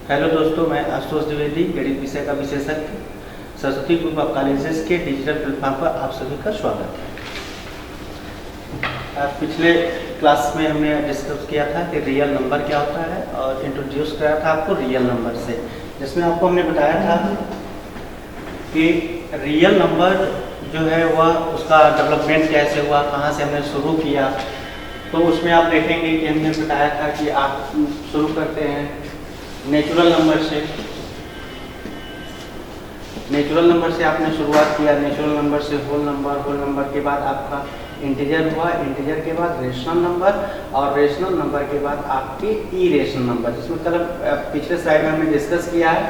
Hello दोस्तों, मैं आशुतोष द्विवेदी, गणित विषय का विशेषज्ञ, सरस्वती ग्रुप ऑफ कॉलेजेस के डिजिटल प्लेटफॉर्म पर आप सभी का स्वागत है। पिछले क्लास में हमने डिस्कस किया था कि रियल नंबर क्या होता है और इंट्रोड्यूस कराया था आपको रियल नंबर से, जिसमें आपको हमने बताया था कि रियल नंबर जो है वह उसका डेवलपमेंट कैसे हुआ, कहाँ से हमने शुरू किया। तो उसमें आप देखेंगे कि हमने बताया था कि आप शुरू करते हैं नेचुरल नंबर से। नेचुरल नंबर से आपने शुरुआत किया, नेचुरल नंबर से होल नंबर के बाद आपका इंटीजर हुआ, इंटीजर के बाद रेशनल नंबर और रेशनल नंबर के बाद आपके इरेशनल नंबर, जिसमें कल पिछले स्लाइड में हमने डिस्कस किया है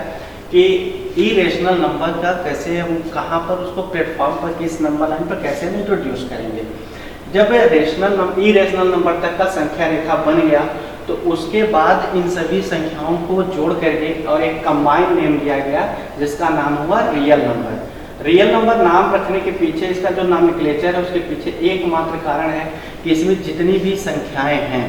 कि इरेशनल नंबर का कैसे हम कहाँ पर उसको प्लेटफॉर्म पर किस नंबर लाइन पर कैसे हम इंट्रोड्यूस करेंगे। जब इरेशनल नंबर तक का संख्या रेखा बन गया तो उसके बाद इन सभी संख्याओं को जोड़ करके और एक कंबाइंड नेम दिया गया जिसका नाम हुआ रियल नंबर। रियल नंबर नाम रखने के पीछे इसका जो नॉमेनक्लेचर है उसके पीछे एकमात्र कारण है कि इसमें जितनी भी संख्याएं हैं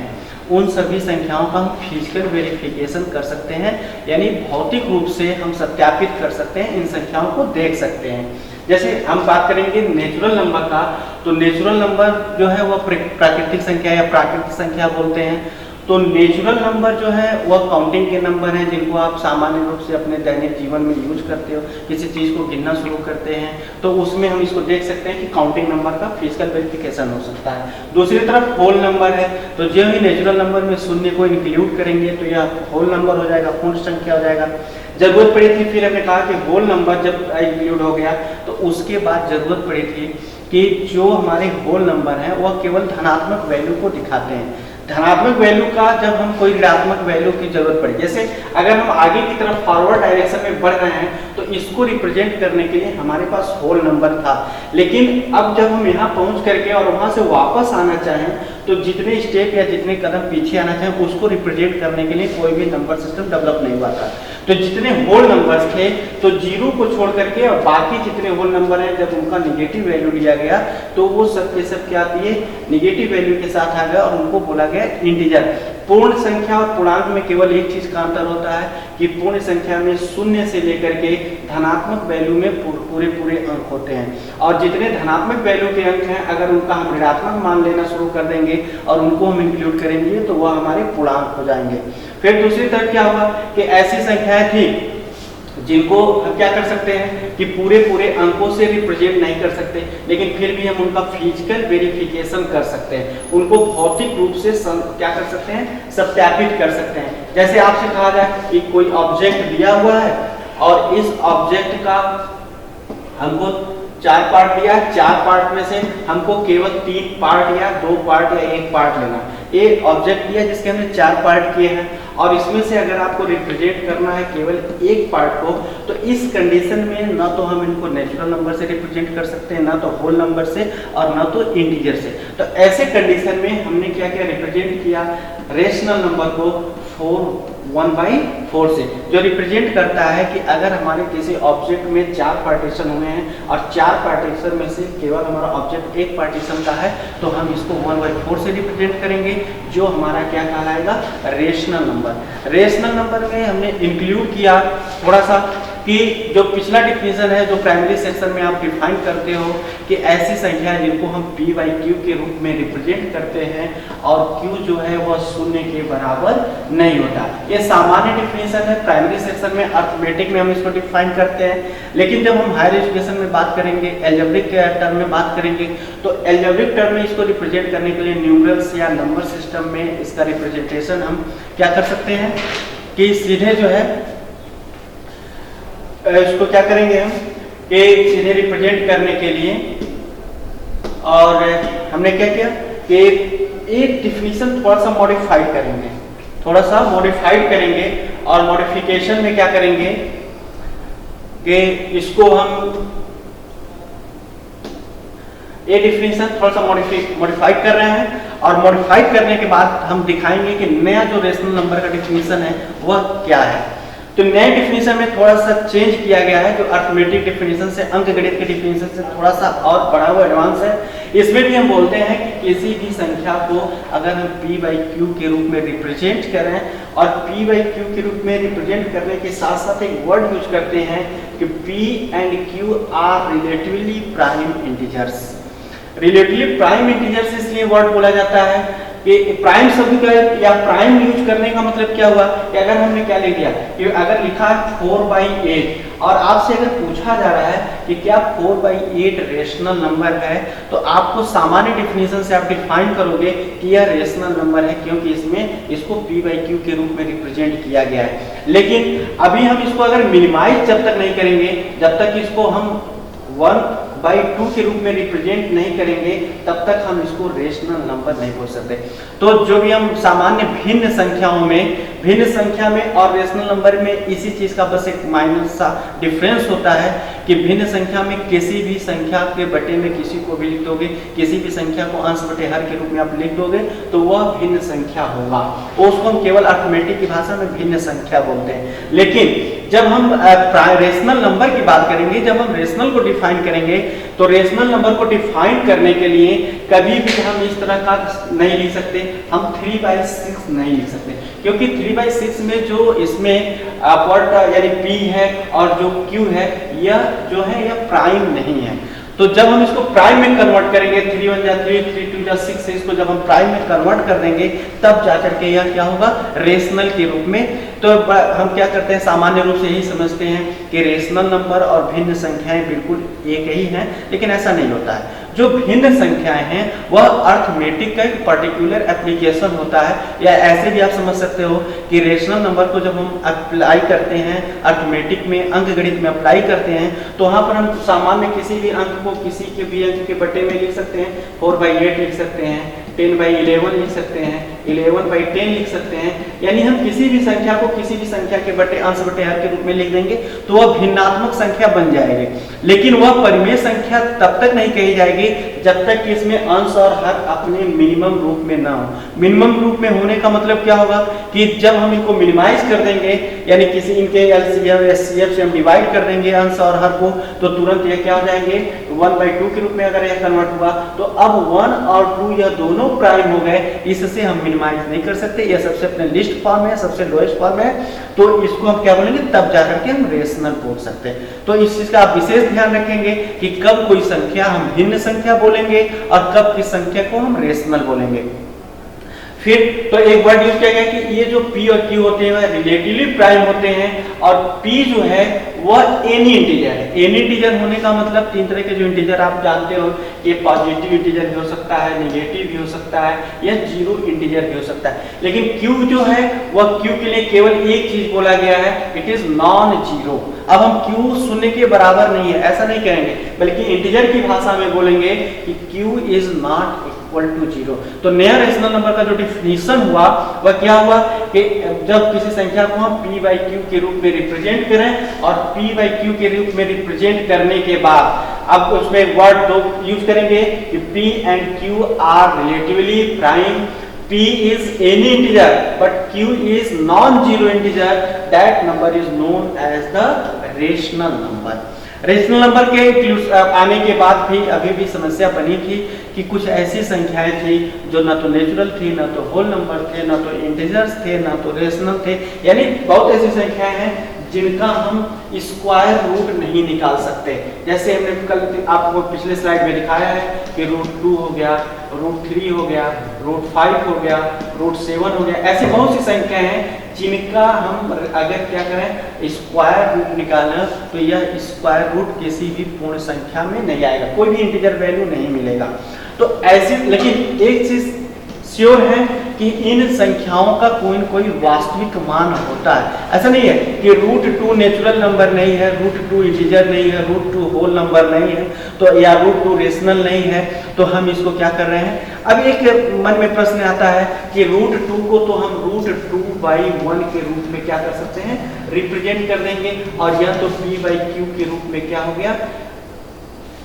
उन सभी संख्याओं का हम फिजिकल वेरिफिकेशन कर सकते हैं, यानी भौतिक रूप से हम सत्यापित कर सकते हैं, इन संख्याओं को देख सकते हैं। जैसे हम बात करेंगे नेचुरल नंबर का, तो नेचुरल नंबर जो है वह प्राकृतिक संख्या या प्राकृतिक संख्या बोलते हैं। तो नेचुरल नंबर जो है वह काउंटिंग के नंबर हैं जिनको आप सामान्य रूप से अपने दैनिक जीवन में यूज करते हो, किसी चीज़ को गिनना शुरू करते हैं तो उसमें हम इसको देख सकते हैं कि काउंटिंग नंबर का फिजिकल वेरिफिकेशन हो सकता है। दूसरी तरफ होल नंबर है, तो जो ही नेचुरल नंबर में शून्य को इंक्लूड करेंगे तो यह होल नंबर हो जाएगा, पूर्ण संख्या हो जाएगा। जरूरत पड़ी थी, फिर हमने कहा कि होल नंबर जब इंक्लूड हो गया तो उसके बाद जरूरत पड़ी थी कि जो हमारे होल नंबर हैं वह केवल धनात्मक वैल्यू को दिखाते हैं। धनात्मक वैल्यू का जब हम कोई ऋणात्मक वैल्यू की जरूरत पड़ी, जैसे अगर हम आगे की तरफ फॉरवर्ड डायरेक्शन में बढ़ रहे हैं तो इसको रिप्रेजेंट करने के लिए हमारे पास होल नंबर था, लेकिन अब जब हम यहाँ पहुँच करके और वहाँ से वापस आना चाहें तो जितने स्टेप या जितने कदम पीछे आना चाहें उसको रिप्रेजेंट करने के लिए कोई भी नंबर सिस्टम डेवलप नहीं हुआ था। तो जितने होल नंबर्स थे तो जीरो को छोड़ करके और बाकी जितने होल नंबर हैं जब उनका निगेटिव वैल्यू लिया गया तो वो सब के सब क्या आती है, निगेटिव वैल्यू के साथ आ गया और उनको बोला गया इंटीजर। पूर्ण संख्या और पूर्णांक में केवल एक चीज का अंतर होता है कि पूर्ण संख्या में शून्य से लेकर के धनात्मक वैल्यू में पूरे अंक होते हैं, और जितने धनात्मक वैल्यू के अंक हैं अगर उनका हम ऋणात्मक मान लेना शुरू कर देंगे और उनको हम इंक्लूड करेंगे तो वह हमारे पूर्णांक हो जाएंगे। फिर दूसरी तरफ क्या हुआ कि ऐसी संख्याएं थी जिनको हम क्या कर सकते हैं कि पूरे अंकों से रिप्रेजेंट नहीं कर सकते, लेकिन फिर भी हम उनका फिजिकल वेरिफिकेशन कर सकते हैं, उनको भौतिक रूप से क्या कर सकते हैं, सत्यापित कर सकते हैं। जैसे आपसे कहा जाए कि कोई ऑब्जेक्ट दिया हुआ है और इस ऑब्जेक्ट का हमको 4 पार्ट दिया, 4 पार्ट में से हमको केवल 3 पार्ट या 2 पार्ट या 1 पार्ट लेना। एक ऑब्जेक्ट दिया जिसके हमने 4 पार्ट किए हैं और इसमें से अगर आपको रिप्रेजेंट करना है केवल 1 पार्ट को, तो इस कंडीशन में ना तो हम इनको नेचुरल नंबर से रिप्रेजेंट कर सकते हैं, ना तो होल नंबर से और ना तो इंटीजर से। तो ऐसे कंडीशन में हमने क्या किया, रिप्रेजेंट किया रेशनल नंबर को 1/4 से, जो रिप्रेजेंट करता है कि अगर हमारे किसी ऑब्जेक्ट में 4 पार्टीशन हुए हैं और 4 पार्टीशन में से केवल हमारा ऑब्जेक्ट 1 पार्टीशन का है तो हम इसको 1/4 से रिप्रेजेंट करेंगे, जो हमारा क्या कहलाएगा, रेशनल नंबर। रेशनल नंबर में हमने इंक्लूड किया थोड़ा सा कि जो पिछला डिफिनेशन है जो प्राइमरी सेक्शन में आप डिफाइन करते हो कि ऐसी संख्या है जिनको हम p/q के रूप में रिप्रेजेंट करते हैं और q जो है वह शून्य के बराबर नहीं होता। ये सामान्य डिफिनेशन है, प्राइमरी सेक्शन में अर्थमेटिक में हम इसको डिफाइन करते हैं, लेकिन जब हम हायर एजुकेशन में बात करेंगे, एल्जेब्रिक टर्म में बात करेंगे, तो एल्जेब्रिक टर्म में इसको रिप्रेजेंट करने के लिए न्यूमरल्स या नंबर सिस्टम में इसका रिप्रेजेंटेशन हम क्या कर सकते हैं कि सीधे जो है इसको क्या करेंगे हम कि सीधे रिप्रेजेंट करने के लिए, और हमने क्या किया कि एक डिफिनीशन थोड़ा सा मॉडिफाइड करेंगे, और मॉडिफिकेशन में क्या करेंगे कि इसको हम ये डिफिनीशन थोड़ा सा मॉडिफाइड कर रहे हैं, और मॉडिफाइड करने के बाद हम दिखाएंगे कि नया जो रेशनल नंबर का डिफिनीशन है वह क्या है। तो नए डिफिनीशन में थोड़ा सा चेंज किया गया है, जो अर्थमेटिक डिफिनीशन से, अंकगणित के डिफिनीशन से थोड़ा सा और बढ़ा हुआ एडवांस है। इसमें भी हम बोलते हैं कि किसी भी संख्या को अगर हम p बाई क्यू के रूप में रिप्रेजेंट करें और p बाई क्यू के रूप में रिप्रेजेंट करने के साथ साथ एक वर्ड यूज करते हैं कि p and q are relatively prime integers. Relatively prime integers इसलिए वर्ड बोला जाता है कि प्राइम शब्द का या प्राइम यूज करने का मतलब क्या हुआ कि अगर हमने क्या लिख दिया कि अगर लिखा है 4/8 और आपसे अगर पूछा जा रहा है कि क्या 4/8 रेशनल नंबर है, तो आपको सामान्य डिफिनेशन से आप डिफाइन करोगे कि यह रेशनल नंबर है क्योंकि इसमें इसको p बाई क्यू के रूप में रिप्रेजेंट किया गया है। लेकिन अभी हम इसको अगर मिनिमाइज जब तक नहीं करेंगे, जब तक इसको हम 1/2 के रूप में रिप्रेजेंट नहीं करेंगे, तब तक हम इसको रेशनल नंबर नहीं बोल सकते। तो जो भी हम सामान्य भिन्न संख्या में और रेशनल नंबर में इसी चीज का बस एक माइनर सा डिफरेंस होता है कि भिन्न संख्या में किसी भी संख्या के बटे में किसी को भी लिख दोगे, किसी भी संख्या को अंश बटे हर के रूप में आप लिख दोगे तो वह भिन्न संख्या होगा, उसको हम केवल अर्थमेटिक की भाषा में भिन्न संख्या बोलते हैं। लेकिन जब हम रेशनल नंबर की बात करेंगे, जब हम रेशनल को डिफाइन करेंगे, तो रेशनल नंबर को डिफाइन करने के लिए कभी भी हम इस तरह का नहीं लिख सकते, हम 3/6 नहीं लिख सकते, क्योंकि 3/6 में जो इसमें वर्ड यानी p है और जो q है यह जो है यह प्राइम नहीं है। तो जब हम इसको प्राइम में कन्वर्ट करेंगे 3 1 जा 3 3 2 जा 6 से इसको जब हम प्राइम में कन्वर्ट कर देंगे तब जाकर के यह क्या होगा रेशनल के रूप में। तो हम क्या करते हैं सामान्य रूप से यही समझते हैं कि रेशनल नंबर और भिन्न संख्याएं बिल्कुल एक ही हैं, लेकिन ऐसा नहीं होता है। जो भिन्न संख्याएं हैं वह अर्थमेटिक का एक पर्टिकुलर एप्लीकेशन होता है, या ऐसे भी आप समझ सकते हो कि रेशनल नंबर को जब हम अप्लाई करते हैं अर्थमेटिक में अंकगणित में अप्लाई करते हैं तो वहां पर हम सामान्य किसी भी अंक को किसी के भी अंक के बटे में लिख सकते हैं, 4/8 लिख सकते हैं, 10/11 लिख सकते हैं, 11/10 लिख सकते हैं, यानी हम किसी भी संख्या को किसी भी संख्या के बटे अंश बटे हर के रूप में लिख देंगे तो वह भिन्नात्मक संख्या बन जाएगी। लेकिन वह परिमेय संख्या तब तक नहीं कही जाएगी जब तक कि इसमें अंश और हर अपने मिनिमम रूप में ना हो। मिनिमम रूप में होने का मतलब क्या होगा कि जब हम इनको मिनिमाइज कर देंगे, यानी किसी इनके एलसीएम एचसीएफ से हम डिवाइड कर देंगे अंश और हर को, तो तुरंत ये क्या हो जाएंगे 1/2 के रूप में अगर यह कन्वर्ट हुआ तो अब 1 और 2 यह दोनों प्राइम हो गए, इससे हम मिनिमाइज नहीं कर सकते। यह सबसे अपने लिस्ट फॉर्म है, सबसे लोएस्ट फॉर्म है, तो इसको हम क्या बोलेंगे तब जाकर के हम रेशनल बोल सकते हैं। तो इस चीज का आप विशेष ध्यान रखेंगे कि कब कोई संख्या हम भिन्न संख्या बोलेंगे और कब किस संख्या को हम रेशनल बोलेंगे। फिर तो एक वर्ड यूज किया गया कि ये जो p और q होते हैं रिलेटिवली प्राइम होते हैं और p जो है वह एनी इंटीजर है। एनी इंटीजर होने का मतलब तीन तरह के जो इंटीजर आप जानते हो, ये पॉजिटिव इंटीजर भी हो सकता है, नेगेटिव भी हो सकता है, या जीरो इंटीजर भी हो सकता है। लेकिन q जो है वह q के लिए केवल एक चीज बोला गया है, इट इज नॉन जीरो। अब हम q शून्य के बराबर नहीं है ऐसा नहीं कहेंगे, बल्कि इंटीजर की भाषा में बोलेंगे कि q is not equal to zero. तो नया रेशनल नंबर का जो डिफिनीशन हुआ वह क्या हुआ कि जब किसी संख्या को हम p/q के रूप में रिप्रेजेंट करें और p/q के रूप में रिप्रेजेंट करने के बाद अब उसमें वर्ड दो यूज करेंगे कि p and q are relatively prime. p is any integer but q is non-zero integer, that number is known as the rational number। Rational number के आने के बाद भी अभी भी समस्या बनी थी कि कुछ ऐसी संख्याएं थी जो ना तो नेचुरल थी, ना तो होल नंबर थे, ना तो इंटीजर्स थे, ना तो रेशनल थे, यानी बहुत ऐसी संख्याएं हैं जिनका हम स्क्वायर रूट नहीं निकाल सकते। जैसे हमने कल आपको पिछले स्लाइड में दिखाया है कि √2 हो गया, √3 हो गया, √5 हो गया, √7 हो गया, ऐसी बहुत सी संख्याएं हैं जिनका हम अगर क्या करें स्क्वायर रूट निकालें तो यह स्क्वायर रूट किसी भी पूर्ण संख्या में नहीं आएगा, कोई भी इंटीजर वैल्यू नहीं मिलेगा। तो ऐसी, लेकिन एक चीज श्योर है कि इन संख्याओं का कोई न कोई वास्तविक मान होता है। ऐसा नहीं है कि √2 नेचुरल नंबर नहीं है, √2 इंटीजर नहीं है, √2 होल नंबर नहीं है, तो या √2 रेशनल नहीं है, तो हम इसको क्या कर रहे हैं। अब एक मन में प्रश्न आता है कि √2 को तो हम √2/1 के रूप में क्या कर सकते हैं रिप्रेजेंट कर देंगे, और यह तो p/q के रूप में क्या हो गया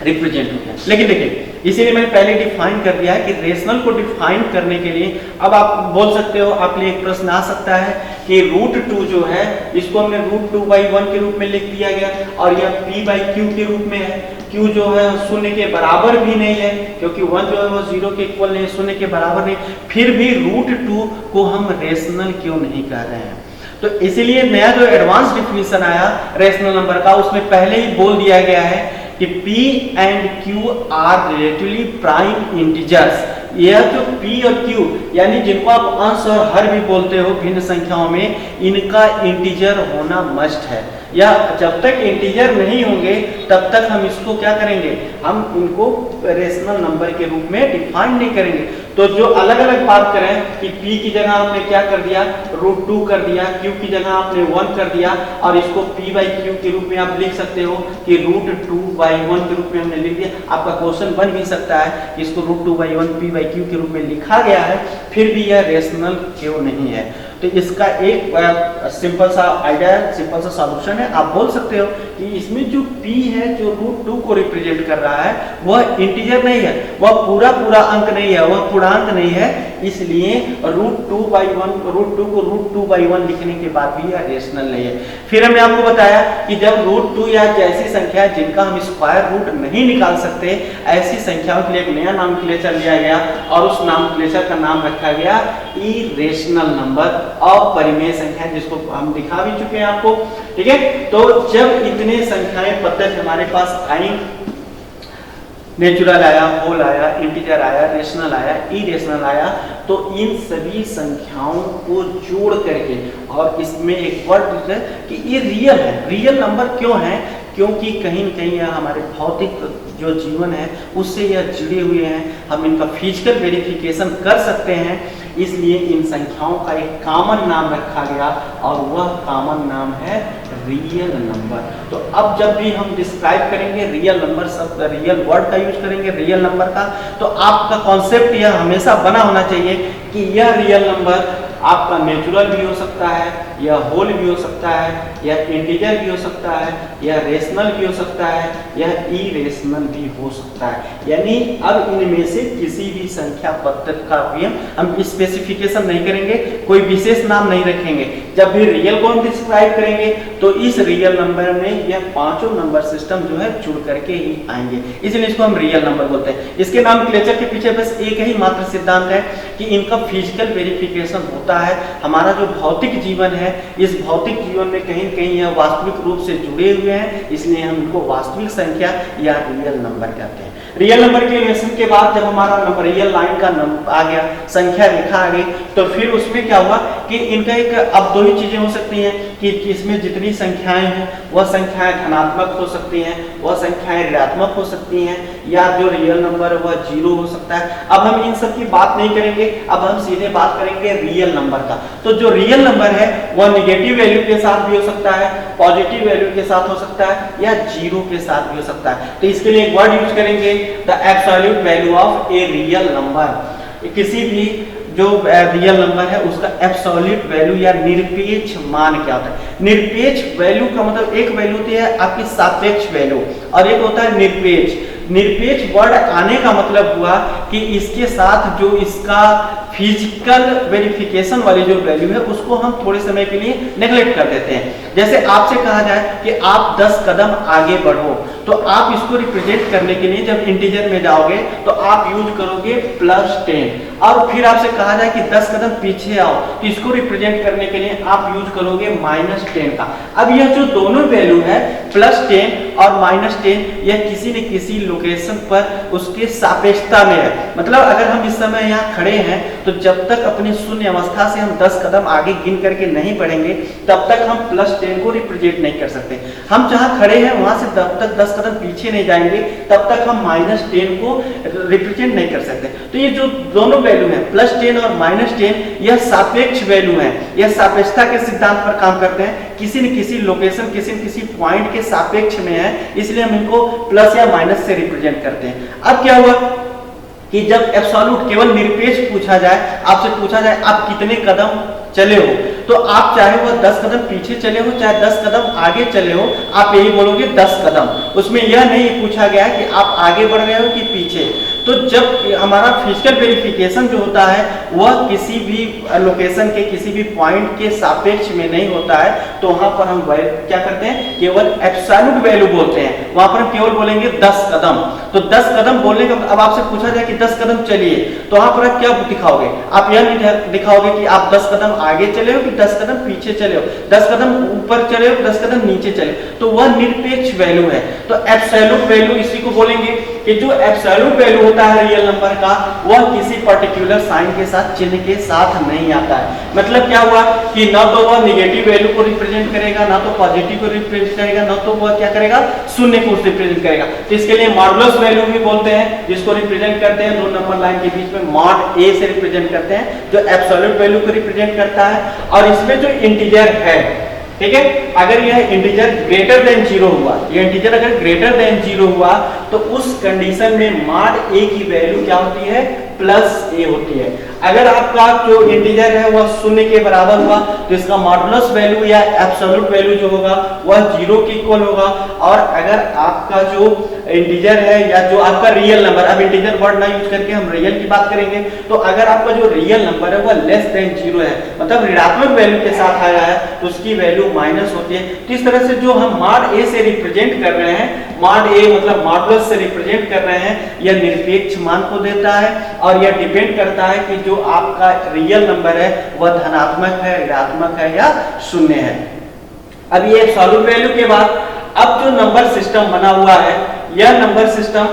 रिप्रेजेंट हो गया। लेकिन देखिए, इसीलिए मैंने पहले डिफाइन कर दिया है कि रेशनल को डिफाइन करने के लिए अब आप बोल सकते हो, आपके लिए एक प्रश्न आ सकता है कि √2 जो है इसको हमने √2/1 के रूप में लिख दिया गया और यह p/q के रूप में है। q जो है 0 के बराबर भी नहीं है, क्योंकि 1 जो है वो 0 के इक्वल नहीं है, 0 के बराबर नहीं, फिर भी √2 को हम रेशनल क्यों नहीं कह रहे हैं। तो इसीलिए नया जो एडवांस डिफिनीशन आया रेशनल नंबर का, उसमें पहले ही बोल दिया गया है कि P and Q are relatively prime integers. यह जो P और Q यानी जिनको आप अंश और हर भी बोलते हो भिन्न संख्याओं में, इनका इंटीजर होना मस्ट है, या जब तक इंटीजर नहीं होंगे तब तक हम इसको क्या करेंगे, हम इनको रेशनल नंबर के रूप में डिफाइन नहीं करेंगे। तो जो अलग अलग बात करें कि P की जगह आपने क्या कर दिया, √2 कर दिया, Q की जगह आपने 1 कर दिया, और इसको p/q के रूप में आप लिख सकते हो कि √2/1 के रूप में हमने लिख दिया। आपका क्वेश्चन बन भी सकता है कि इसको √2/1 p/q के रूप में लिखा गया है, फिर भी यह रेशनल क्यों नहीं है। तो इसका एक सिंपल सा आइडिया, सिंपल सा सॉल्यूशन है। आप बोल सकते हो कि इसमें जो p है जो √2 को रिप्रेजेंट कर रहा है वह इंटीजर नहीं है, वह पूरा अंक नहीं है, वह पूर्णांक नहीं है, इसलिए √2 को √2/1 लिखने के बाद भी यह रेशनल नहीं है। फिर हमने आपको बताया कि जब √2 या जैसी संख्या जिनका हम स्क्वायर रूट नहीं निकाल सकते, ऐसी संख्याओं के लिए एक नया नामक्लेचर लिया गया और उस नामक्लेचर का नाम रखा गया इरेशनल नंबर, अपरिमेय संख्या, जिसको हम दिखा भी चुके हैं आपको। ठीक है, तो जब इतने संख्याएं पद्धति हमारे पास आई, नेचुरल आया, होल आया, इंटीजर आया, रेशनल आया, इरेशनल आया, तो इन सभी संख्याओं को जोड़ करके, और इसमें एक वर्ड है कि ये रियल है। रियल नंबर क्यों है? क्योंकि कहीं न कहीं यह हमारे भौतिक जो जीवन है उससे यह जुड़े हुए हैं, हम इनका फिजिकल वेरिफिकेशन कर सकते हैं, इसलिए इन संख्याओं का एक कॉमन नाम रखा गया और वह कॉमन नाम है रियल नंबर। तो अब जब भी हम डिस्क्राइब करेंगे रियल नंबर, शब्द रियल वर्ड का यूज करेंगे रियल नंबर का, तो आपका कॉन्सेप्ट यह हमेशा बना होना चाहिए कि यह रियल नंबर आपका नेचुरल भी हो सकता है, या होल भी हो सकता है, या इंटीजर भी हो सकता है, या रेशनल भी हो सकता है, या इरेशनल भी हो सकता है। यानी अब इनमें से किसी भी संख्या पद्धति का भी हम स्पेसिफिकेशन नहीं करेंगे, कोई विशेष नाम नहीं रखेंगे। जब भी रियल को हम डिस्क्राइब करेंगे तो इस रियल नंबर में यह पांचों नंबर सिस्टम जो है जुड़ करके ही आएंगे, इसलिए इसको हम रियल नंबर बोलते हैं। इसके नामक्लेचर के पीछे बस एक ही मात्र सिद्धांत है कि इनका फिजिकल वेरिफिकेशन होता है। हमारा जो भौतिक जीवन है, इस भौतिक जीवन में कहीं न कहीं यह वास्तविक रूप से जुड़े हुए हैं, इसलिए हम इनको वास्तविक संख्या या रियल नंबर कहते हैं। रियल नंबर के रिलेशन के बाद जब हमारा नंबर रियल लाइन का नंबर आ गया, संख्या रेखा आ गई, तो फिर उसमें क्या हुआ कि इनका एक अब दो ही चीजें हो सकती हैं कि इसमें जितनी संख्याएं हैं वह संख्याएं धनात्मक हो सकती हैं, वह संख्याएं ऋणात्मक हो सकती हैं, या जो रियल नंबर है वह 0 हो सकता है। अब हम इन सब की बात नहीं करेंगे, अब हम सीधे बात करेंगे रियल नंबर का। तो जो रियल नंबर है वह नेगेटिव वैल्यू के साथ भी हो सकता है, पॉजिटिव वैल्यू के साथ हो सकता है, या 0 के साथ भी हो सकता है। तो इसके लिए एक वर्ड यूज करेंगे, the absolute value of a real number. किसी भी जो रियल नंबर है उसका एब्सोल्यूट वैल्यू या निरपेक्ष मान क्या होता है। निरपेक्ष वैल्यू का मतलब एक वैल्यू होती है आपकी सापेक्ष वैल्यू और एक होता है निरपेक्ष। निरपेक्ष वर्ड आने का मतलब हुआ कि इसके साथ जो इसका फिजिकल वेरिफिकेशन वाली जो वैल्यू है उसको हम थोड़े समय के लिए नेग्लेक्ट कर देते हैं। जैसे आपसे कहा जाए कि आप 10 कदम आगे बढ़ो, तो आप इसको रिप्रेजेंट करने के लिए जब इंटीजर में जाओगे तो आप यूज करोगे +10, और फिर आपसे कहा जाए कि 10 कदम पीछे आओ, तो इसको रिप्रेजेंट करने के लिए आप यूज करोगे -10 का। अब यह जो दोनों वैल्यू है +10 और -10, यह किसी न किसी लोकेशन पर उसके सापेक्षता में है। मतलब अगर हम इस समय यहाँ खड़े हैं तो जब तक अपनी शून्य अवस्था से हम 10 कदम आगे गिन करके नहीं बढ़ेंगे तब तक हम +10 को रिप्रेजेंट नहीं कर सकते। हम जहाँ खड़े हैं वहां से तब तक 10 कदम पीछे नहीं जाएंगे तब तक हम -10 को रिप्रेजेंट नहीं कर सकते। तो ये जो दोनों वैल्यू है +10 और -10, यह सापेक्ष वैल्यू है, यह सापेक्षता के सिद्धांत पर काम करते हैं। किसी न किसी लोकेशन, किसी न किसी पॉइंट के सापेक्ष में है, इसलिए हम इनको प्लस या माइनस से रिप्रेजेंट करते हैं। अब क्या हुआ कि जब एब्सोल्यूट केवल निरपेक्ष पूछा जाए, आपसे पूछा जाए आप कितने कदम चले हो, तो आप चाहे वो 10 कदम पीछे चले हो चाहे 10 कदम आगे चले हो, आप यही बोलोगे 10 कदम। उसमें यह नहीं पूछा गया कि आप आगे बढ़ रहे हो कि पीछे। तो जब हमारा फिजिकल वेरिफिकेशन जो होता है वह किसी भी लोकेशन के किसी भी पॉइंट के सापेक्ष में नहीं होता है, तो वहां पर हम क्या करते हैं, केवल एब्सोल्यूट वैल्यू बोलते हैं। वहां पर हम केवल बोलेंगे 10 कदम। तो 10 कदम बोलने का, अब आपसे पूछा जाए कि 10 कदम चलिए, तो वहां पर आप क्या दिखाओगे? आप यह नहीं दिखाओगे कि आप 10 कदम आगे चले हो कि 10 कदम पीछे चले हो, 10 कदम ऊपर चले हो, 10 कदम नीचे चले, तो वह निरपेक्ष वैल्यू है। तो एब्सोल्यूट वैल्यू इसी को बोलेंगे कि जो एब्सोल्यूट वैल्यू होता है रियल नंबर का, वह किसी पर्टिकुलर साइन के साथ, चिन्ह के साथ नहीं आता है। मतलब क्या हुआ कि ना तो वह नेगेटिव वैल्यू को रिप्रेजेंट करेगा, ना तो पॉजिटिव को रिप्रेजेंट करेगा, ना तो वह क्या करेगा, शून्य को रिप्रेजेंट करेगा। तो इसके लिए मॉडुलस वैल्यू भी बोलते हैं, जिसको रिप्रेजेंट करते हैं 2 नंबर लाइन के बीच में मॉड ए से रिप्रेजेंट करते हैं, जो एब्सोल्यूट वैल्यू को रिप्रेजेंट करता है। और इसमें जो इंटीजर है, ठीक है, अगर यह इंटीजर ग्रेटर देन 0 हुआ, यह इंटीजर अगर ग्रेटर देन 0 हुआ, तो उस कंडीशन में मॉड ए की वैल्यू क्या होती है, प्लस ए होती है। अगर आपका जो इंटीजर है वह 0 के बराबर हुआ, तो इसका मॉडुलस वैल्यू या एब्सोल्यूट वैल्यू जो होगा वह 0 के इक्वल होगा। और अगर आपका जो इंटीजर है या जो आपका रियल नंबर, अब इंटीजर वर्ड ना यूज करके हम रियल की बात करेंगे, तो अगर आपका जो रियल नंबर है वह लेस देन 0 है, मतलब ऋणात्मक वैल्यू के साथ आया है, तो उसकी वैल्यू माइनस होती है। तो इस तरह से जो हम मॉड ए से रिप्रेजेंट कर रहे हैं, मॉड ए मतलब मॉडुलस से रिप्रेजेंट कर रहे हैं, यह निरपेक्ष मान को देता है और यह डिपेंड करता है कि जो आपका रियल नंबर है वह धनात्मक है, ऋणात्मक है या शून्य है। अब ये एब्सोल्यूट वैल्यू के बाद अब जो नंबर सिस्टम बना हुआ है, यह नंबर सिस्टम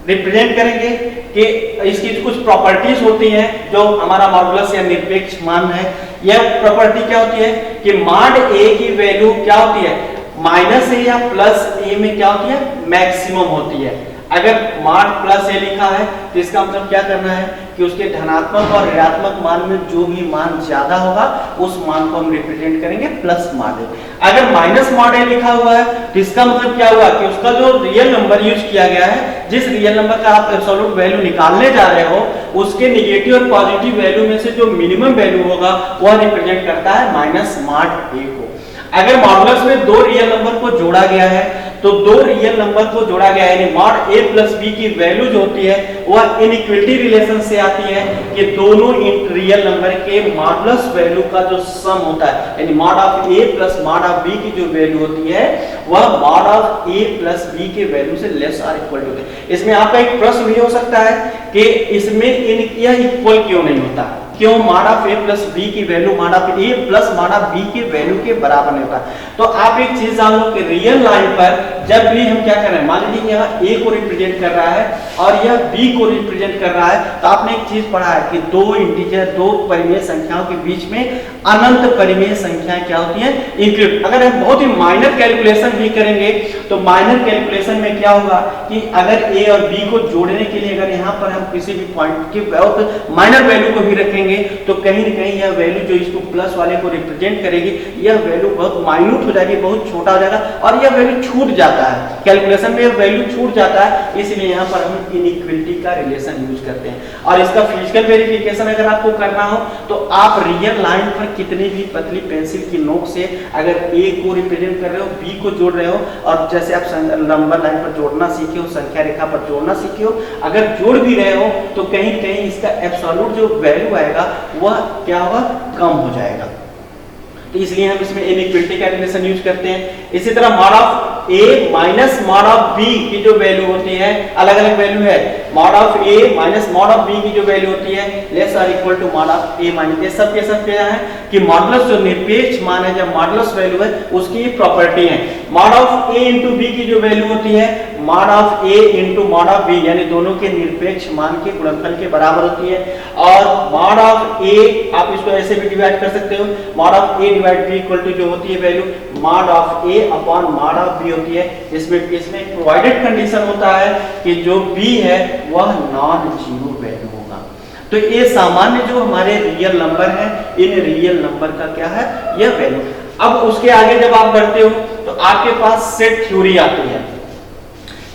रिप्रेजेंट करेंगे कि इसकी कुछ प्रॉपर्टीज होती हैं जो हमारा मॉडुलस या निरपेक्ष मान है। यह प्रॉपर्टी क्या होती है कि मॉड ए की वैल्यू क्या होती है, माइनस ए या प्लस ए में क्या होती है, मैक्सिमम होती है। अगर मॉड प्लस ए लिखा है तो इसका मतलब क्या करना है कि उसके धनात्मक और ऋणात्मक मान में जो भी मान ज्यादा होगा उस मान को हम रिप्रेजेंट करेंगे प्लस मॉड ए। अगर माइनस मॉड ए लिखा हुआ है तो इसका मतलब क्या हुआ कि उसका जो रियल नंबर यूज किया गया है, जिस रियल नंबर का आप एब्सोल्यूट वैल्यू निकालने जा रहे हो, उसके नेगेटिव और पॉजिटिव वैल्यू में से जो मिनिमम वैल्यू होगा वह रिप्रेजेंट करता है माइनस मॉड ए को। अगर मॉडुलस में 2 रियल नंबर को जोड़ा गया है, तो 2 रियल नंबर को जोड़ा गया है, यानी मॉड ए प्लस बी की वैल्यू जो होती है वह इनइक्वालिटी रिलेशन से आती है कि दोनों रियल नंबर के मॉडुलस वैल्यू का जो सम होता है, यानी mod of A plus mod of B की जो वैल्यू होती है वह mod of A plus B के वैल्यू से लेस और इक्वल होती है। इसमें आपका एक प्रश्न भी हो सकता है कि इसमें यह इक्वल क्यों नहीं होता, क्यों mod of A plus B की value mod of A plus mod of B के वैल्यू के बराबर नहीं होता। तो आप एक चीज जान लो कि रियल लाइन पर जब भी हम क्या कर रहे हैं, मान लीजिए यहाँ ए को रिप्रेजेंट कर रहा है और यह बी को रिप्रेजेंट कर रहा है, तो आपने एक चीज पढ़ा है कि 2 इंटीजर 2 परिमेय संख्याओं के बीच में अनंत परिमेय संख्याएं क्या होती हैं, इंक्लूड। अगर हम बहुत ही माइनर कैलकुलेशन भी करेंगे तो माइनर कैलकुलेशन में क्या होगा कि अगर ए और बी को जोड़ने के लिए अगर यहाँ पर हम किसी भी पॉइंट की बहुत माइनर वैल्यू को भी रखेंगे तो कहीं न कहीं यह वैल्यू जो इसको प्लस वाले को रिप्रेजेंट करेगी, यह वैल्यू बहुत माइन्यूट हो जाएगी, बहुत छोटा हो जाएगा और यह वैल्यू छूट जाता है कैलकुलेशन में, यह वैल्यू छूट जाता है। इसलिए यहाँ पर हम इनइक्वालिटी का रिलेशन यूज करते हैं। और इसका फिजिकल वेरिफिकेशन अगर आपको करना हो तो आप रियल लाइन पर कितनी भी पतली पेंसिल की नोक से अगर ए को रिप्रेजेंट कर रहे हो, बी को जोड़ रहे हो, और जैसे आप नंबर लाइन पर जोड़ना सीखे हो, संख्या रेखा पर जोड़ना सीखे हो, अगर जोड़ भी रहे हो तो कहीं कहीं इसका एब्सोल्यूट जो वैल्यू आएगा वह क्या होगा, कम हो जाएगा। तो इसलिए हम इसमें इनइक्वालिटी का रिलेशन यूज करते हैं। इसी तरह mod of A minus mod of B की जो वैल्यू होती है, अलग अलग वैल्यू है, mod of A minus mod of B की जो वैल्यू होती है लेस और equal to mod of A minus, ये सब के सब क्या है कि मॉडुलस जो निरपेक्ष मान है, जब मॉडुलस वैल्यू है उसकी प्रॉपर्टी है। Mod of A into B की जो वैल्यू होती है mod of A into mod of B, यानी दोनों के निरपेक्ष मान के गुणनफल के बराबर होती है। और मॉड ऑफ ए आप इसको ऐसे भी डिवाइड कर सकते हो, mod of A divide B equal to जो होती है value mod of A upon mod of B होती है। इसमें प्रोवाइडेड कंडीशन होता है कि जो बी है वह नॉन जीरो वैल्यू होगा। तो ये सामान्य जो हमारे रियल नंबर है, इन रियल नंबर का क्या है, यह वैल्यू। अब उसके आगे जब आप बढ़ते हो तो आपके पास सेट थ्योरी आती है।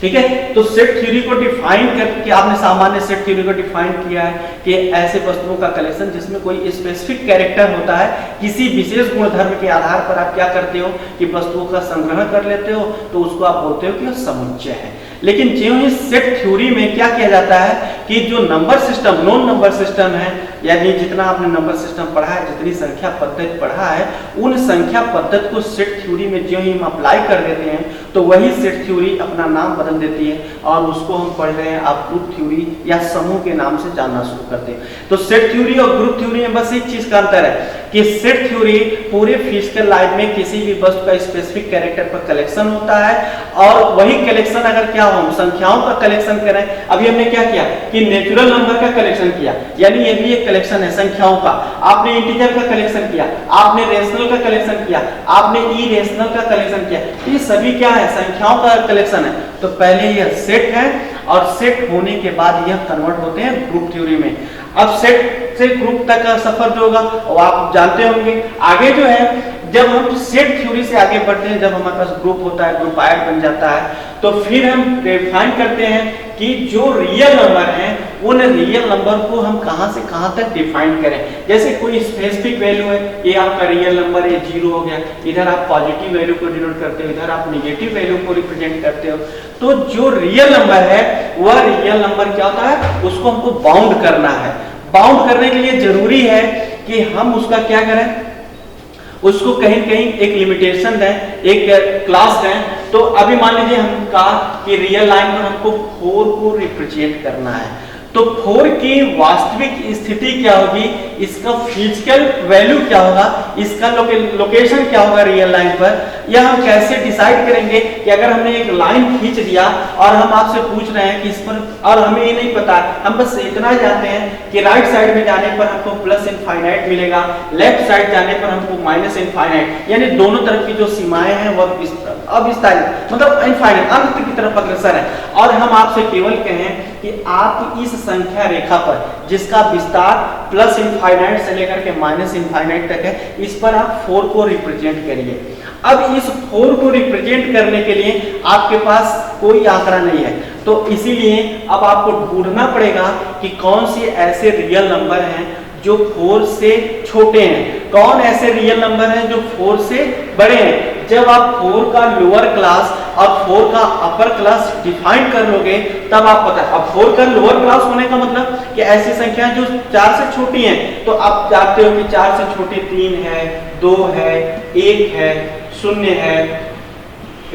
ठीक है। तो सेट थ्योरी को डिफाइन करके आपने सामान्य सेट थ्योरी को डिफाइन किया है कि ऐसे वस्तुओं का कलेक्शन जिसमें कोई स्पेसिफिक कैरेक्टर होता है, किसी विशेष गुणधर्म के आधार पर आप क्या करते हो कि वस्तुओं का संग्रह कर लेते हो, तो उसको आप बोलते हो कि वह समुच्चय है। लेकिन जो ही सेट थ्योरी में क्या किया जाता है कि जो number system, non number system है, यानी जितना आपने नंबर सिस्टम पढ़ा है, जितनी संख्या पद्धति पढ़ा है, उन संख्या पद्धति को सेट थ्योरी में जो ही हम अप्लाई कर देते हैं तो वही सेट थ्योरी अपना नाम बदल देती है और उसको हम पढ़ रहे हैं आप ग्रुप थ्योरी या समूह के नाम से जानना शुरू करते हैं। तो सेट थ्योरी और ग्रुप थ्योरी में बस एक चीज का अंतर है कि सेट थ्योरी पूरे फिजिकल लाइफ में किसी भी वस्तु का स्पेसिफिक कैरेक्टर पर कलेक्शन होता है और वही कलेक्शन अगर क्या हो, हम संख्याओं का कलेक्शन करें। अभी हमने क्या किया कि नेचुरल नंबर का कलेक्शन किया, यानी ये भी एक कलेक्शन है संख्याओं का। आपने इंटीजर का कलेक्शन किया, आपने रेशनल का कलेक्शन किया, आपने इरेशनल का कलेक्शन किया, ये सभी क्या है, संख्याओं का कलेक्शन है। तो पहले यह सेट है और सेट होने के बाद यह कन्वर्ट होते हैं ग्रुप थ्योरी में। अब सेट से ग्रुप तक का सफर जो होगा वो आप जानते होंगे। आगे जो है जब हम सेट थ्योरी से आगे बढ़ते हैं, जब हमारे पास ग्रुप होता है, ग्रुप आयड बन जाता है, तो फिर हम डिफाइन करते हैं कि जो रियल नंबर हैं उन रियल नंबर को हम कहां से कहां तक डिफाइन करें। जैसे कोई स्पेसिफिक वैल्यू है, ये आपका रियल नंबर, ये 0 हो गया, इधर आप पॉजिटिव वैल्यू को डिनोट करते हो, इधर आप नेगेटिव वैल्यू को रिप्रेजेंट करते हो। तो जो रियल नंबर है वह रियल नंबर क्या होता है, उसको हमको बाउंड करना है। बाउंड करने के लिए जरूरी है कि हम उसका क्या करें, उसको कहीं कहीं एक लिमिटेशन दें, एक क्लास दें। तो अभी मान लीजिए हम कहा कि रियल लाइन पर हमको 4 को रिप्रेजेंट करना है, तो 4 की वास्तविक स्थिति क्या होगी, इसका फिजिकल वैल्यू क्या होगा, इसका लोकेशन क्या होगा रियल लाइन पर, यह हम कैसे डिसाइड करेंगे कि अगर हमने एक लाइन खींच दिया और हम आपसे पूछ रहे हैं कि इस पर, और हमें ये नहीं पता, हम बस इतना जानते हैं कि राइट साइड में जाने पर हमको प्लस इनफाइनाइट मिलेगा, लेफ्ट साइड जाने पर हमको माइनस इनफाइनाइट, यानी दोनों तरफ की जो सीमाएं हैं वह अविस्तारित मतलब इनफाइनाइट अनंत की तरफ अग्रसर है। और हम आपसे केवल कहें कि आप इस संख्या रेखा पर जिसका विस्तार प्लस इनफाइनाइट से लेकर के माइनस इनफाइनाइट तक है, इस पर आप 4 को रिप्रेजेंट करिए। अब इस 4 को रिप्रेजेंट करने के लिए आपके पास कोई आंकड़ा नहीं है, तो इसीलिए अब आपको ढूंढना पड़ेगा कि कौन से ऐसे रियल नंबर हैं जो 4 से छोटे हैं, कौन ऐसे रियल नंबर हैं जो 4 से बड़े हैं। जब आप 4 का लोअर क्लास और 4 का अपर क्लास डिफाइन कर लोगे तब आप पता है। अब 4 का लोअर क्लास होने का मतलब कि ऐसी संख्या जो 4 से छोटी हैं, तो आप जानते हो कि 4 से छोटी 3 है, 2 है, 1 है, 0 है,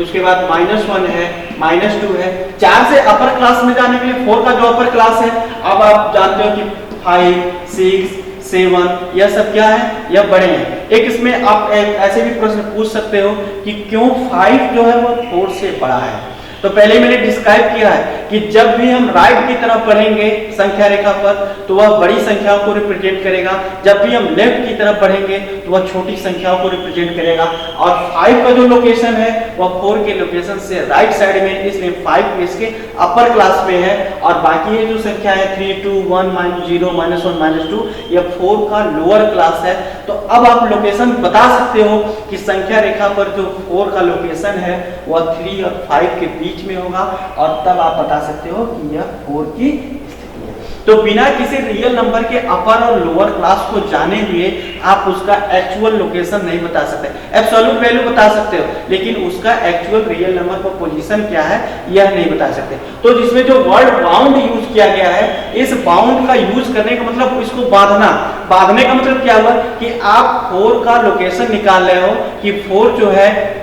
उसके बाद -1 है, -2 है। 4 से अपर क्लास में जाने के लिए 4 का जो अपर क्लास है, अब आप जानते हो कि 5, 6, 7 यह सब क्या है, यह बड़े हैं। एक इसमें आप ऐसे भी प्रश्न पूछ सकते हो कि क्यों 5 जो है वो 4 से बड़ा है। तो पहले मैंने डिस्क्राइब किया है कि जब भी हम राइट की तरफ बढ़ेंगे संख्या रेखा पर तो वह बड़ी संख्याओं को रिप्रेजेंट करेगा, जब भी हम लेफ्ट की तरफ बढ़ेंगे तो वह छोटी संख्याओं को रिप्रेजेंट करेगा। और 5 का जो लोकेशन है वह 4 के लोकेशन से राइट साइड में, इसलिए 5 इसके अपर क्लास में है और बाकी ये जो संख्या है 3, 2, 1, -0, -1, -2 यह 4 का लोअर क्लास है। तो अब आप लोकेशन बता सकते हो कि संख्या रेखा पर जो 4 का लोकेशन है वह 3 और 5 के बीच में होगा और तब आप बता सकते हो कि यह 4 की स्थिति है। तो बिना किसी रियल नंबर के अपर और लोअर क्लास को जाने हुए आप उसका एक्चुअल लोकेशन नहीं बता सकते। एब्सोल्यूट वैल्यू बता सकते हो लेकिन उसका एक्चुअल रियल नंबर पर पोजीशन क्या है यह नहीं बता सकते। तो जिसमें जो वर्ड बाउंड यूज किया गया है, इस बाउंड का यूज करने का मतलब इसको बांधना, बांधने का मतलब क्या हुआ कि आप 4 का लोकेशन निकाल रहे हो कि 4 जो है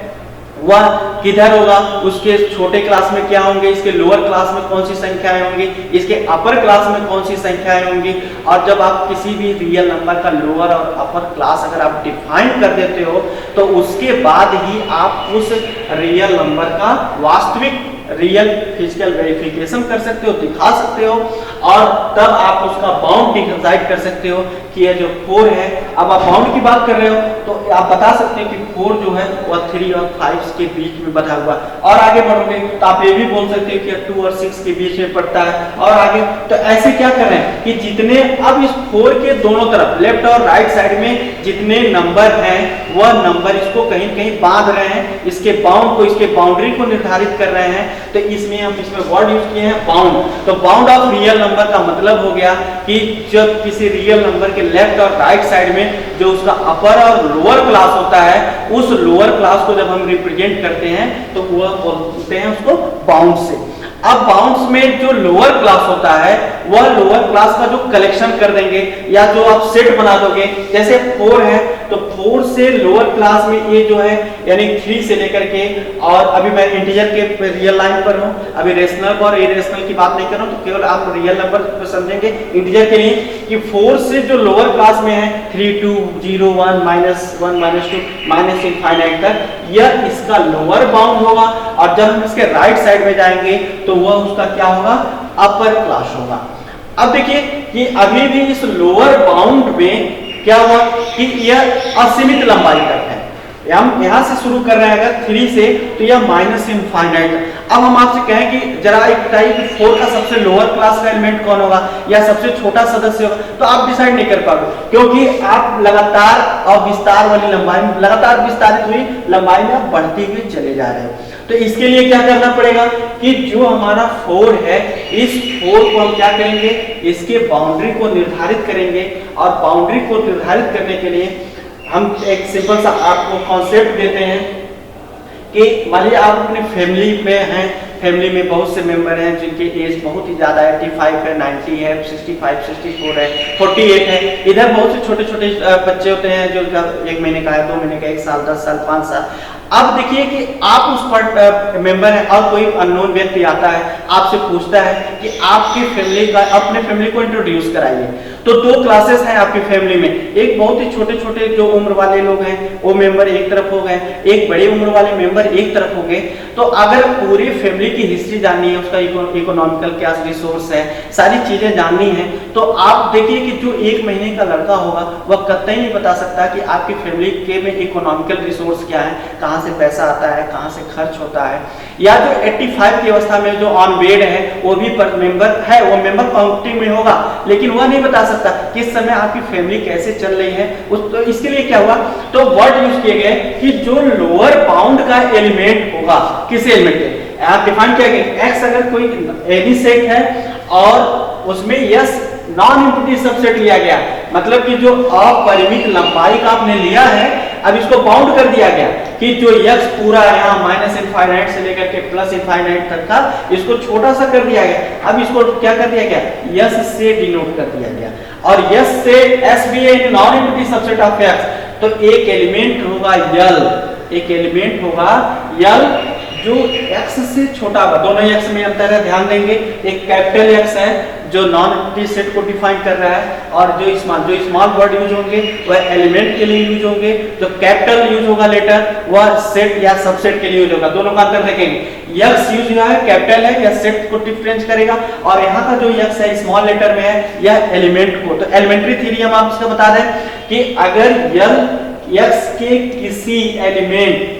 वह किधर होगा, उसके छोटे क्लास में क्या होंगे, इसके लोअर क्लास में कौन सी संख्याएं होंगी, इसके अपर क्लास में कौन सी संख्याएं होंगी। और जब आप किसी भी रियल नंबर का लोअर और अपर क्लास अगर आप डिफाइन कर देते हो तो उसके बाद ही आप उस रियल नंबर का वास्तविक रियल फिजिकल वेरिफिकेशन कर सकते हो, दिखा सकते हो और तब आप उसका बाउंड डिसाइड कर सकते हो कि यह जो 4 है। अब आप बाउंड की बात कर रहे हो तो आप बता सकते हो कि 4 जो है वह 3 और 5 के बीच में बधा हुआ। और आगे बढ़ोगे तो आप ये भी बोल सकते हो कि 2 और 6 के बीच में पड़ता है। और आगे तो ऐसे क्या कर रहे हैं कि जितने अब इस 4 के दोनों तरफ लेफ्ट और राइट साइड में जितने नंबर हैं वह नंबर इसको कहीं कहीं बांध रहे हैं, इसके बाउंड को, इसके बाउंड्री को निर्धारित कर रहे हैं तो इसमें हम इसमें वर्ड यूज किए हैं बाउंड। तो बाउंड ऑफ रियल नंबर का मतलब हो गया कि जब किसी रियल नंबर के लेफ्ट और राइट साइड में जो उसका अपर और लोअर क्लास होता है, उस लोअर क्लास को जब हम रिप्रेजेंट करते हैं तो वह बोलते हैं उसको बाउंड से। अब बाउंड्स में जो लोअर क्लास होता है वह लोअर क्लास का जो कलेक्शन कर देंगे या जो आप सेट बना दोगे, जैसे 4 है तो 4 से लोअर क्लास में ये जो है यानी 3 से लेकर के, और अभी मैं इंटीजर के रियल लाइन पर हूं, अभी रेशनल और इरेशनल की बात नहीं कर रहा हूं, तो केवल आप रियल नंबर को समझेंगे इंटीजर के लिए कि 4 से जो लोअर क्लास में है 3 2 0 1 -1 -2 माइनस इनफाइनाइट तक, यह इसका लोअर बाउंड होगा। और जब हम इसके राइट साइड में जाएंगे तो वह उसका क्या होगा, अपर क्लास होगा। अब देखिए कि अभी भी इस लोअर बाउंड में क्या हुआ कि यह असीमित लंबाई तक है। हम यहां से शुरू कर रहे हैं अगर 3 से तो यह माइनस इनफाइनाइट। अब हम आपसे कहें कि जरा एक टाइप 4 का सबसे लोअर क्लास का एलिमेंट कौन होगा या सबसे छोटा सदस्य होगा, तो आप डिसाइड नहीं कर पाओगे, क्योंकि आप लगातार और विस्तार वाली लंबाई में, लगातार विस्तारित हुई लंबाई में आप बढ़ते हुए चले जा रहे हो। तो इसके लिए क्या करना पड़ेगा कि जो हमारा 4 है, इस 4 को हम क्या करेंगे, इसके बाउंड्री को निर्धारित करेंगे। और बाउंड्री को निर्धारित करने के लिए हम एक सिंपल सा आपको कॉन्सेप्ट देते हैं कि मान लीजिए आप अपने फैमिली में हैं, फैमिली में बहुत से मेंबर हैं जिनकी एज बहुत ही ज़्यादा है, 85 है, 90 है, 65, 64 है, 48 है। इधर बहुत से छोटे छोटे बच्चे होते हैं जो 1 महीने का है, 2 महीने का, 1 साल, 10 साल, 5 साल। अब देखिए कि आप उस पर मेंबर है और कोई अननोन व्यक्ति आता है, आपसे पूछता है कि आपकी फैमिली का, अपने फैमिली को इंट्रोड्यूस कराइए। तो 2 क्लासेस हैं आपकी फैमिली में, एक बहुत ही छोटे छोटे जो उम्र वाले लोग हैं वो मेंबर एक तरफ हो गए, एक बड़े उम्र वाले मेंबर एक तरफ हो गए। तो अगर पूरी फैमिली की हिस्ट्री जाननी है, उसका इकोनॉमिकल क्या रिसोर्स है, सारी चीजें जाननी है, तो आप देखिए कि जो 1 महीने का लड़का होगा वह कतई नहीं बता सकता कि आपकी फैमिली के में इकोनॉमिकल रिसोर्स क्या है, कहां से पैसा आता है, कहां से खर्च होता है। या जो 85 की अवस्था में जो ऑन बेड है वो भी मेंबर है, वो मेंबर काउंटिंग में होगा, लेकिन वह नहीं बता सकता किस समय आपकी फैमिली कैसे चल रही है। तो इसके लिए क्या हुआ, तो वर्ड यूज किए गए कि जो लोअर बाउंड का एलिमेंट होगा, किस एलिमेंट के आप डिफाइन किया गया, एक्स अगर कोई एनी सेट है और उसमें यस नॉन इंटिटी सबसेट लिया गया, मतलब कि जो अपरिमित लंबाई का आपने लिया है, अब इसको बाउंड कर दिया गया कि जो यक्स पूरा यहाँ माइनस इनफाइनाइट से लेकर के प्लस इनफाइनाइट तक था, इसको छोटा सा कर दिया गया। अब इसको क्या कर दिया गया, यस से डिनोट कर दिया गया। और यस से S be a non entity subset of X, तो एक एलिमेंट होगा यल, एक एलिमेंट होगा यल जो x से छोटा होगा। दोनों x में अंतर है, ध्यान देंगे, एक कैपिटल x है जो नॉन इंटिटी सेट को डिफाइन कर रहा है, और जो स्मॉल वर्ड यूज होंगे वह एलिमेंट के लिए यूज होंगे, जो कैपिटल यूज होगा लेटर वह सेट या सबसेट के लिए यूज होगा। दोनों का अंतर देखेंगे, x यूज हुआ है कैपिटल है या सेट को डिफरेंस करेगा, और यहाँ का जो x है स्मॉल लेटर में है यह एलिमेंट को। तो एलिमेंट्री थ्योरी हम आपको बता दें कि अगर x के किसी एलिमेंट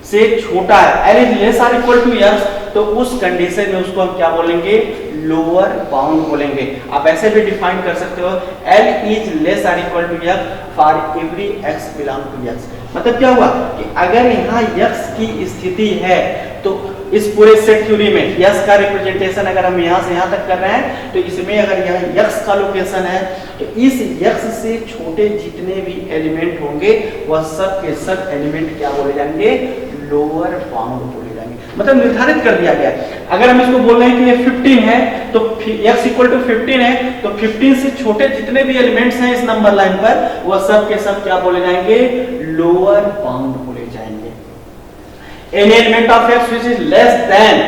से छोटा है, L is less or equal to x, तो उस कंडीशन में उसको हम क्या बोलेंगे, लोअर बाउंड बोलेंगे। आप ऐसे भी डिफाइन कर सकते हो, L is less or equal to x for every x belong to x। मतलब क्या हुआ कि अगर यहाँ x की स्थिति है तो इस पूरे सेट थ्योरी में x का रिप्रेजेंटेशन अगर हम यहाँ से यहाँ तक कर रहे हैं, तो इसमें अगर यहाँ x का लोकेशन है तो इस x से छोटे जितने भी एलिमेंट होंगे वह सब के सब एलिमेंट क्या बोले जाएंगे, लोअर बाउंड बोले जाएंगे। मतलब निर्धारित कर दिया गया है। अगर हम इसको बोल रहे हैं कि ये 15 है तो x इक्वल टू 15 है, तो 15 से छोटे जितने भी एलिमेंट्स हैं इस नंबर लाइन पर वह सब के सब क्या बोले जाएंगे, लोअर बाउंड बोले जाएंगे। Any element of x which is less than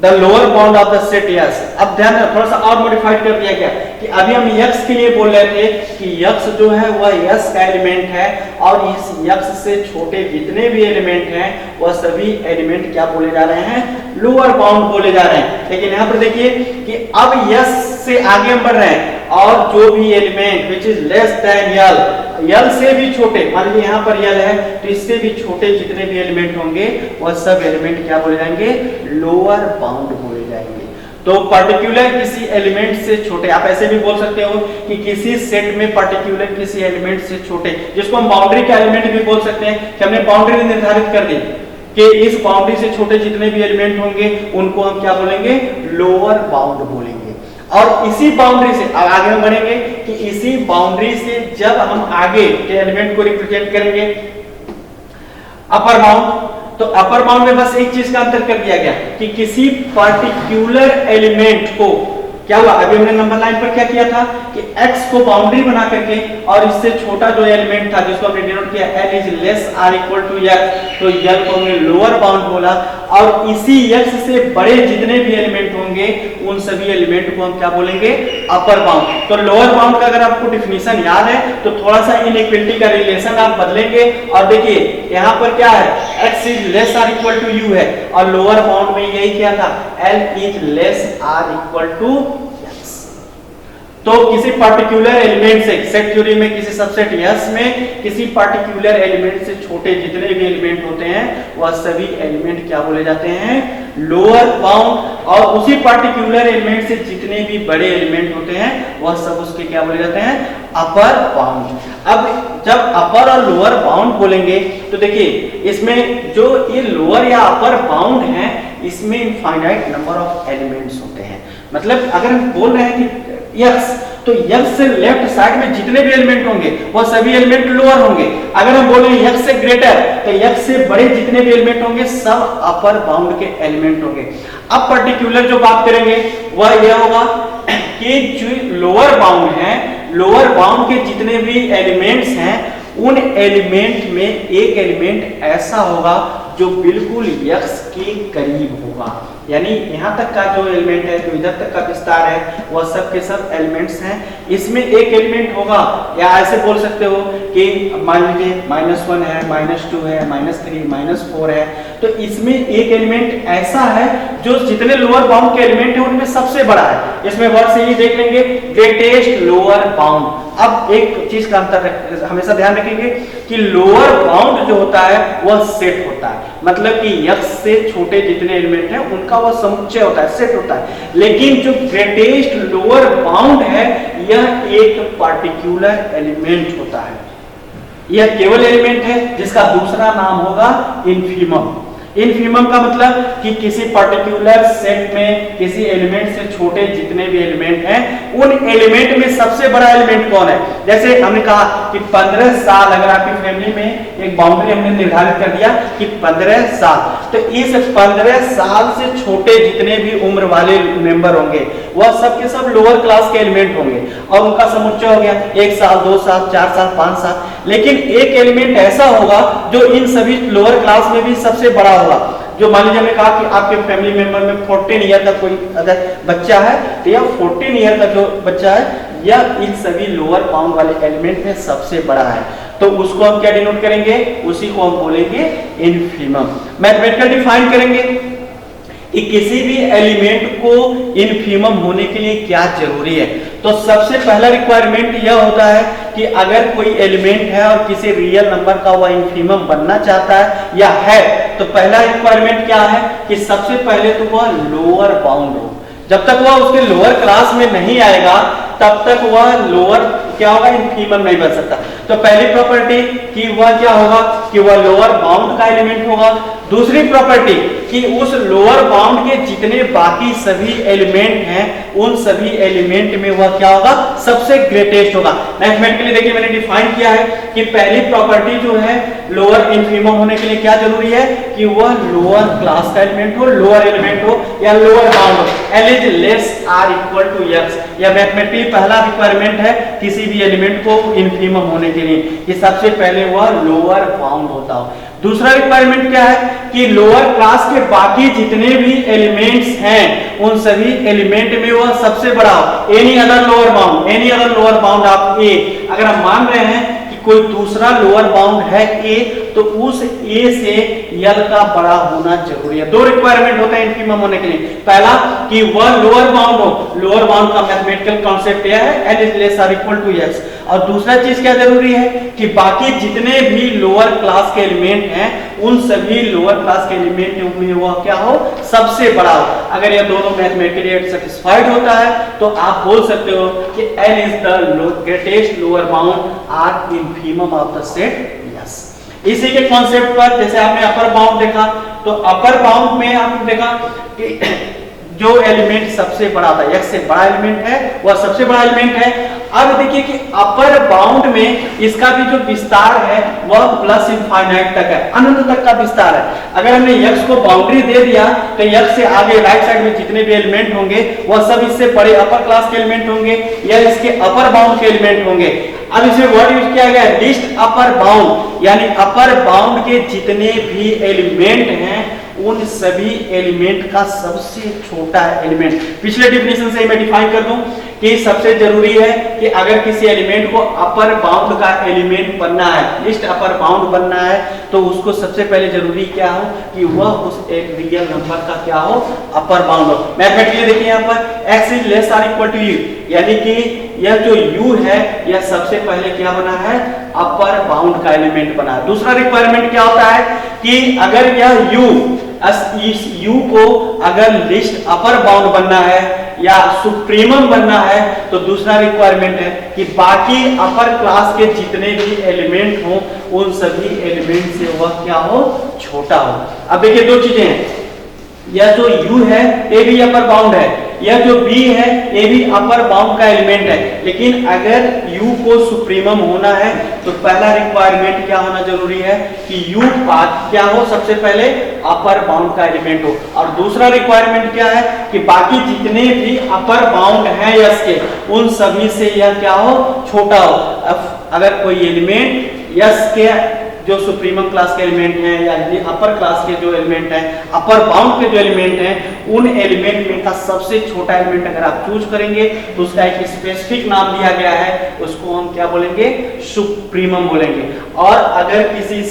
the lower bound of the set S। अब ध्यान रखना, थोड़ा सा और मॉडिफाइड कर दिया गया कि अभी हम x के लिए बोल रहे थे कि x जो है वह S का एलिमेंट है, और इस x से छोटे जितने भी एलिमेंट हैं वह सभी एलिमेंट क्या बोले जा रहे हैं, लोअर बाउंड बोले जा रहे हैं। लेकिन यहाँ पर देखिए कि अब S से आगे हम बढ़ रहे हैं, और जो भी element which is less than L से भी छोटे, मान लीजिए यहाँ पर L है तो इससे भी छोटे जितने भी एलिमेंट होंगे वह सब एलिमेंट क्या बोले जाएंगे, लोअर बाउंड बोले जाएंगे। तो पर्टिकुलर किसी एलिमेंट से छोटे, आप ऐसे भी बोल सकते हो कि किसी सेट में पर्टिकुलर किसी एलिमेंट से छोटे, जिसको हम बाउंड्री का एलिमेंट भी बोल सकते हैं कि हमने बाउंड्री निर्धारित कर दी कि इस बाउंड्री से छोटे जितने भी एलिमेंट होंगे उनको हम क्या बोलेंगे, लोअर बाउंड बोलेंगे। और इसी बाउंड्री से आगे हम बढ़ेंगे कि इसी बाउंड्री से जब हम आगे के एलिमेंट को रिप्रेजेंट करेंगे अपर बाउंड, तो अपर बाउंड में बस एक चीज का अंतर कर दिया गया कि किसी पर्टिकुलर एलिमेंट को क्या हुआ, अभी हमने नंबर लाइन पर क्या किया था कि x को बाउंड्री बना करके और इससे छोटा जो एलिमेंट था जिसको हमने डिनोट किया l is less or equal to x, तो l को हमने लोअर बाउंड बोला। और इसी x से बड़े जितने भी एलिमेंट होंगे उन सभी एलिमेंट को हम क्या बोलेंगे, अपर बाउंड। तो लोअर बाउंड का अगर आपको डिफिनीशन याद है तो थोड़ा सा इनइक्वालिटी का रिलेशन आप बदलेंगे और देखिए यहाँ पर क्या है, x is less or equal to u है और लोअर बाउंड में यही क्या था, l is less or equal to x। तो किसी पर्टिकुलर एलिमेंट से सेट थ्योरी में किसी सबसेट S में किसी पर्टिकुलर एलिमेंट से छोटे जितने भी एलिमेंट होते हैं वह सभी एलिमेंट क्या बोले जाते हैं, लोअर बाउंड। और उसी पर्टिकुलर एलिमेंट से जितने भी बड़े एलिमेंट होते हैं वह सब उसके क्या बोले जाते हैं, अपर बाउंड। अब जब अपर और लोअर बाउंड बोलेंगे तो देखिए इसमें जो ये लोअर या अपर बाउंड है इसमें इनफाइनाइट नंबर ऑफ एलिमेंट्स होते हैं। मतलब अगर हम बोल रहे हैं कि x, तो x से लेफ्ट साइड में जितने भी एलिमेंट होंगे वह सभी एलिमेंट लोअर होंगे। अगर हम बोले x से ग्रेटर तो x से बड़े जितने भी एलिमेंट होंगे सब अपर बाउंड के एलिमेंट होंगे। अब पर्टिकुलर जो बात करेंगे वह यह होगा कि जो लोअर बाउंड है, लोअर बाउंड के जितने भी एलिमेंट्स हैं उन एलिमेंट में एक एलिमेंट ऐसा होगा जो बिल्कुल x के करीब होगा। यानी यहाँ तक का जो एलिमेंट है, जो इधर तक का विस्तार है वह सब के सब एलिमेंट्स हैं। इसमें एक एलिमेंट होगा या ऐसे बोल सकते हो कि मान लीजिए -1 है, -2 है, -3, -4 है, तो इसमें एक एलिमेंट ऐसा है जो जितने लोअर बाउंड के एलिमेंट है उनमें सबसे बड़ा है। इसमें वर्ड से ही देख लेंगे ग्रेटेस्ट लोअर बाउंड। अब एक चीज का अंतर हमेशा ध्यान रखेंगे कि लोअर बाउंड जो होता है वह सेट होता है, मतलब कि x से छोटे जितने एलिमेंट हैं उनका वह समुच्चय होता है, सेट होता है। लेकिन जो ग्रेटेस्ट लोअर बाउंड है यह एक पर्टिकुलर एलिमेंट होता है, यह केवल एलिमेंट है जिसका दूसरा नाम होगा इन्फीमम। इन्फीमम का मतलब कि किसी पर्टिकुलर सेट में किसी एलिमेंट से छोटे जितने भी एलिमेंट हैं उन एलिमेंट में सबसे बड़ा एलिमेंट कौन है। जैसे हमने कहा कि 15 साल, अगर आपकी फैमिली में एक बाउंड्री हमने निर्धारित कर दिया कि 15 साल, तो इस 15 साल से छोटे जितने भी उम्र वाले मेंबर होंगे वह सब के सब लोअर क्लास के एलिमेंट होंगे और उनका समुच्चय हो गया 1 साल, 2 साल, 4 साल, 5 साल। लेकिन एक एलिमेंट ऐसा होगा जो इन सभी लोअर क्लास में भी सबसे बड़ा होगा। जो मान लीजिए हमने कहा कि आपके फैमिली मेंबर में 14 ईयर का कोई अगर बच्चा है तो यह 14 ईयर का जो बच्चा है यह इन सभी लोअर बाउंड वाले एलिमेंट में सबसे बड़ा है। तो उसको हम क्या डिनोट करेंगे, उसी को हम बोलेंगे इन्फीमम। मैथमेटिकल डिफाइन करेंगे कि किसी भी एलिमेंट को इन्फीमम होने के लिए क्या जरूरी है। तो सबसे पहला रिक्वायरमेंट यह होता है कि अगर कोई एलिमेंट है और किसी रियल नंबर का वह इन्फीमम बनना चाहता है या है, तो पहला रिक्वायरमेंट क्या है कि सबसे पहले तो वह लोअर बाउंड हो। जब तक वह उसके लोअर क्लास में नहीं आएगा तब तक वह लोअर क्या होगा, इन्फीमम नहीं बन सकता। तो पहली प्रॉपर्टी कि वह क्या होगा कि वह लोअर बाउंड का एलिमेंट होगा। दूसरी प्रॉपर्टी कि उस लोअर बाउंड के जितने बाकी सभी एलिमेंट हैं उन सभी एलिमेंट में वह क्या होगा, सबसे ग्रेटेस्ट होगा। मैथमेटिकली देखिए मैंने डिफाइन किया है कि पहली प्रॉपर्टी जो है लोअर इन्फीमम होने के लिए क्या जरूरी है कि वह लोअर क्लास का एलिमेंट हो, लोअर एलिमेंट हो या लोअर बाउंड हो। L is less R equal to x। यह मैथमेटिकली पहला रिक्वायरमेंट है किसी भी एलिमेंट को इन्फीमम होने के लिए कि सबसे पहले वह लोअर बाउंड होता हो। दूसरा रिक्वायरमेंट क्या है कि लोअर क्लास के बाकी जितने भी एलिमेंट्स हैं उन सभी एलिमेंट में वह सबसे बड़ा हो। Any other lower bound, any other lower bound आप ए, अगर हम मान रहे हैं कि कोई दूसरा लोअर बाउंड है ए, तो उस ए से यल का बड़ा होना जरूरी है। दो रिक्वायरमेंट होता है इन्फीमम होने के लिए। पहला कि वह लोअर बाउंड हो, लोअर बाउंड का मैथमेटिकल कॉन्सेप्ट यह है L is less or equal to x। और दूसरा चीज क्या जरूरी है कि बाकी जितने भी लोअर क्लास के एलिमेंट हैं उन सभी लोअर क्लास के एलिमेंट में वह क्या हो, सबसे बड़ा हो। अगर यह दोनों मैथमेटिकली सेटिस्फाइड होता है तो आप बोल सकते हो कि L is the greatest lower bound or infimum of the set S। इसी के कॉन्सेप्ट पर जैसे आपने अपर बाउंड देखा, तो अपर बाउंड में आपने देखा कि जो एलिमेंट सबसे बड़ा था, x से बड़ा एलिमेंट है वह सबसे बड़ा एलिमेंट है। अब देखिए कि अपर बाउंड में इसका भी जो विस्तार है वह प्लस इनफाइनाइट तक है, अनंत तक का विस्तार है। अगर हमने x को बाउंड्री दे दिया तो x से आगे राइट साइड में जितने भी एलिमेंट होंगे वह सब इससे बड़े अपर क्लास के एलिमेंट होंगे या इसके अपर बाउंड के एलिमेंट होंगे। अब इसमें वर्ड यूज किया गया है लिस्ट अपर बाउंड, यानी अपर बाउंड के जितने भी एलिमेंट हैं उन सभी एलिमेंट का सबसे छोटा एलिमेंट। पिछले डिफिनेशन से मैं डिफाइन कर दूं कि सबसे जरूरी है कि अगर किसी एलिमेंट को अपर बाउंड का एलिमेंट बनना है, लिस्ट अपर बाउंड बनना है, तो उसको सबसे पहले जरूरी क्या हो कि वह उस एक रियल नंबर का क्या हो, अपर बाउंड हो। मैथमेटिकली देखिए यहाँ पर x is less or equal to u, यानी कि यह जो u है यह सबसे पहले क्या बना है, अपर बाउंड का एलिमेंट बना है। दूसरा रिक्वायरमेंट क्या होता है कि अगर यह u, इस u को अगर लिस्ट अपर बाउंड बनना है या सुप्रीमम बनना है तो दूसरा रिक्वायरमेंट है कि बाकी अपर क्लास के जितने भी एलिमेंट हो उन सभी एलिमेंट से वह क्या हो, छोटा हो। अब देखिए दो चीजें हैं, यह जो u है ये भी अपर बाउंड है, यह जो b है ये भी अपर बाउंड का एलिमेंट है, लेकिन अगर u को सुप्रीमम होना है तो पहला रिक्वायरमेंट क्या होना जरूरी है कि u क्या हो, सबसे पहले अपर बाउंड का एलिमेंट हो। और दूसरा रिक्वायरमेंट क्या है कि बाकी जितने भी अपर बाउंड हैं यस के उन सभी से यह क्या हो, छोटा हो। अब अगर कोई एलिमेंट यस के जो सुप्रीमम क्लास के एलिमेंट हैं या अपर क्लास के जो एलिमेंट हैं, अपर बाउंड के जो एलिमेंट हैं, उन एलिमेंट में का सबसे छोटा एलिमेंट अगर आप चूज करेंगे तो उसका एक स्पेसिफिक नाम दिया गया है, उसको हम क्या बोलेंगे, सुप्रीमम बोलेंगे। और अगर किसी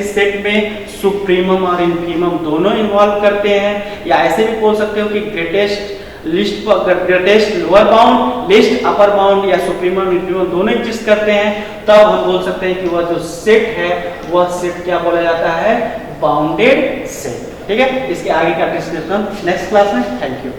सेट में सुप्रीमम और इनफीमम दोनों इन्वॉल्व करते हैं, या ऐसे भी बोल सकते हो कि greatest lower bound, list upper bound या सुप्रीमम इनफीमम दोनों एग्जिस्ट करते हैं, तब हम बोल सकते हैं कि वह जो सेट है वह सेट क्या बोला जाता है, बाउंडेड सेट। ठीक है, इसके आगे का डिस्कशन नेक्स्ट क्लास में। Thank you.